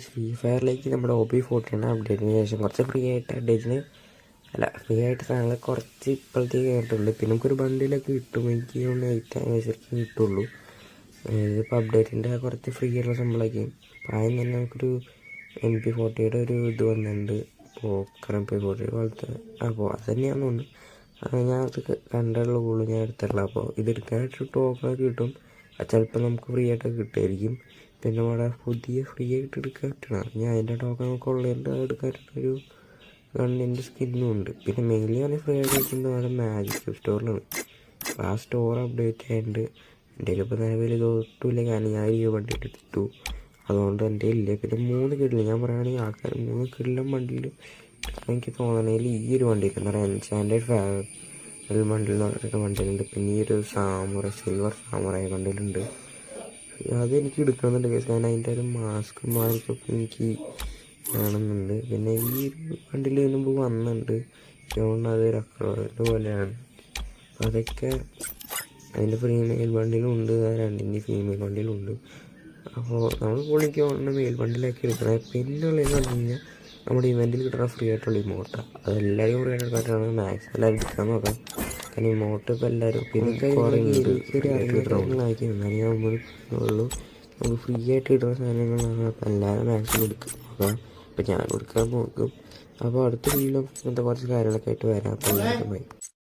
Free ഫയറിലേക്ക് നമ്മുടെ OP40 അപ്ഡേറ്റിന് ശേഷം കുറച്ച് ഫ്രീ ആയിട്ട് ഫ്രീ ആയിട്ട് സാധനങ്ങൾ കുറച്ച് ഇപ്പോഴത്തേക്ക് കേട്ടിട്ടുണ്ട്. പിന്നെ നമുക്കൊരു ബണ്ടിലൊക്കെ കിട്ടും. എനിക്ക് 8 ആനിവേഴ്സറിക്ക് കിട്ടുള്ളൂ. ഇതിപ്പോൾ അപ്ഡേറ്റിൻ്റെ കുറച്ച് ഫ്രീ ആയിട്ടുള്ള സംഭവമായിരിക്കും. അപ്പോൾ ആദ്യം തന്നെ നമുക്കൊരു MP40 ഒരു ഇത് വന്നിട്ടുണ്ട്. പോക്കർ MP40 പോലത്തെ. അപ്പോൾ അത് തന്നെയാണെന്ന് തോന്നുന്നു. ഞാൻ അത് കണ്ടുള്ളൂ, ഞാൻ എടുത്തിട്ടുള്ള. അപ്പോൾ ഇതെടുക്കാനായിട്ട് ടോക്കണൊക്കെ കിട്ടും. ചിലപ്പോൾ നമുക്ക് ഫ്രീ ആയിട്ടൊക്കെ കിട്ടുമായിരിക്കും. പിന്നെ നമ്മുടെ പുതിയ ഫ്രീ ആയിട്ട് എടുക്കാൻ പറ്റണം. ഞാൻ അതിൻ്റെ ടോക്കൺ നമുക്ക് ഉള്ളതുകൊണ്ട് അത് എടുക്കാനായിട്ടൊരു ഗണ്ണിൻ്റെ സ്കിന്നും ഉണ്ട്. പിന്നെ മെയിൻലി പറഞ്ഞാൽ ഫ്രീ ആയിട്ട് കിട്ടുന്നത് നമ്മുടെ മാജിക് സ്റ്റോറിലാണ്. ആ സ്റ്റോർ അപ്ഡേറ്റ് ആയതുകൊണ്ട് എൻ്റെ ഇപ്പോൾ നിലവിൽ ഇതൊട്ടുമില്ല. കാരണം ഞാൻ ഈ വണ്ടി എടുത്തു, അതുകൊണ്ട് എൻ്റെ ഇല്ല. പിന്നെ 3 കിടില്ല, ഞാൻ പറയുകയാണെങ്കിൽ ആൾക്കാർ 3 കിടിലം വണ്ടിയിൽ എനിക്ക് തോന്നണേൽ ഈ ഒരു വണ്ടിയിൽ എന്താ പറയുക എൻചാൻറ്റഡ് ഫാവൽ വണ്ടിയിൽ എന്ന് പറഞ്ഞിട്ട് വണ്ടിയിലുണ്ട്. പിന്നെ ഈ ഒരു സിൽവർ സാമുറായി വണ്ടിയിലുണ്ട്. അതെനിക്ക് എടുക്കണമെന്നുണ്ട് കേസ്. ഞാൻ അതിൻ്റെ ഒരു മാസ്ക് മാറിക്കൊക്കെ എനിക്ക് വേണമെന്നുണ്ട്. പിന്നെ ഈ ഒരു വണ്ടിയിൽ മുമ്പ് വന്നിട്ടുണ്ട്, അതുകൊണ്ട് അത് റെക്കോർഡ് പോലെയാണ്. അപ്പോൾ അതൊക്കെ അതിൻ്റെ ഫീമെയിൽ വണ്ടിയിലും ഉണ്ട്, രണ്ടിൻ്റെ ഫീമെയിൽ വണ്ടിയിലും ഉണ്ട്. അപ്പോൾ നമ്മൾ പുള്ളിക്ക് വേണ്ട മെയിൽ വണ്ടിയിലൊക്കെ എടുക്കണം. പിന്നെ ഉള്ളതെന്ന് പറഞ്ഞു കഴിഞ്ഞാൽ നമ്മുടെ ഇവൻറ്റിൽ കിട്ടുന്ന ഫ്രീ ആയിട്ടുള്ള ഇമോട്ട, അതെല്ലാവരും ഫ്രീ ആയിട്ട് എടുക്കാനാണ് മാക്സിമം എല്ലാവരും എടുക്കാൻ നോക്കാം. കാരണം ഇമോട്ട് ഇപ്പോൾ എല്ലാവരും പിന്നെ ചെറിയ അറിയായിരിക്കും. എന്നാലും ഞാൻ ഉള്ളൂ നമുക്ക് ഫ്രീ ആയിട്ട് കിട്ടുന്ന സാധനങ്ങളാണ്. അപ്പോൾ എല്ലാവരും മാക്സിമം എടുക്കും നോക്കാം. അപ്പോൾ ഞാൻ എടുക്കാൻ നോക്കും. അപ്പോൾ അടുത്ത വീട്ടിലും ഇങ്ങനത്തെ കുറച്ച് കാര്യങ്ങളൊക്കെ ആയിട്ട് വരാം. അപ്പോൾ എല്ലാവർക്കും ബൈ.